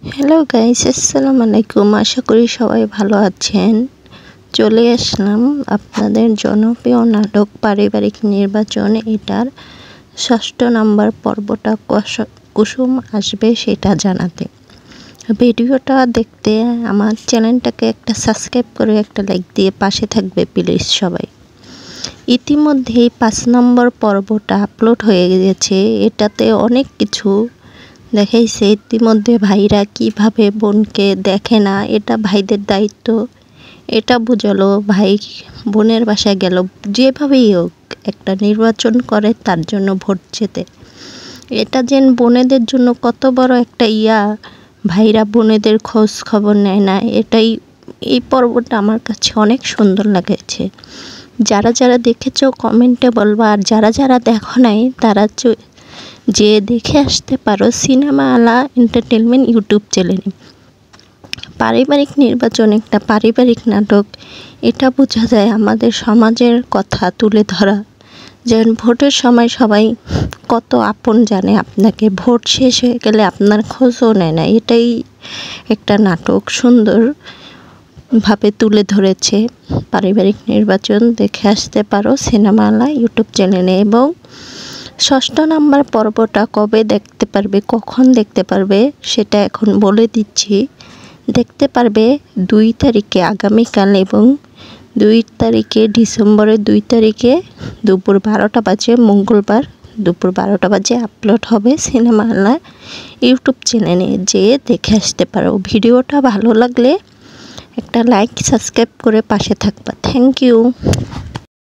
Hello guys, আসসালামু আলাইকুম। আশা করি সবাই ভালো আছেন। চলে আসলাম আপনাদের জনপ্রিয় নাটক পারিবারিক নির্বাচন এটার ৬ষ্ঠ নম্বর পর্বটা কুসুম আসবে সেটা জানাতে। ভিডিওটা দেখতে আমার চ্যানেলটাকে একটা সাবস্ক্রাইব করে একটা লাইক দিয়ে পাশে থাকবে প্লিজ সবাই। ইতিমধ্যেই ৫ নম্বর পর্বটা আপলোড হয়ে গেছে। এটাতে অনেক কিছু দেখাইছে। ইতিমধ্যে ভাইরা কিভাবে বোনকে দেখে না, এটা ভাইদের দায়িত্ব, এটা বুঝালো। ভাই বোনের বাসায় গেল, যেভাবেই হোক একটা নির্বাচন করে তার জন্য ভোট যেতে। এটা যেন বোনেদের জন্য কত বড় একটা ভাইরা বোনেদের খোঁজ খবর নেয় না। এই পর্বটা আমার কাছে অনেক সুন্দর লাগেছে। যারা যারা দেখেছো কমেন্টে বলবা, আর যারা যারা দেখো নাই তারা যে দেখে আসতে পারো সিনেমা আলা এন্টারটেনমেন্ট ইউটিউব চ্যানেলে। পারিবারিক নির্বাচন একটা পারিবারিক নাটক, এটা বোঝা যায় আমাদের সমাজের কথা তুলে ধরা। যেমন ভোটের সময় সবাই কত আপন জানে আপনাকে, ভোট শেষ হয়ে গেলে আপনার খোঁজও নেয় না। এটাই একটা নাটক সুন্দরভাবে তুলে ধরেছে। পারিবারিক নির্বাচন দেখে আসতে পারো সিনেমা আলা ইউটিউব চ্যানেলে। এবং ৬ষ্ঠ নম্বর পর্বটা কবে দেখতে পারবে, কখন দেখতে পারবে সেটা এখন বলে দিচ্ছি। দেখতে পারবে ২ তারিখে, আগামীকাল, এবং ২ তারিখে ডিসেম্বরের ২ তারিখে দুপুর ১২টা বাজে, মঙ্গলবার দুপুর ১২টা বাজে আপলোড হবে সিনেমা আলা ইউটিউব চ্যানেলে। যেয়ে দেখে আসতে পারো। ভিডিওটা ভালো লাগলে একটা লাইক সাবস্ক্রাইব করে পাশে থাকবা। Thank you.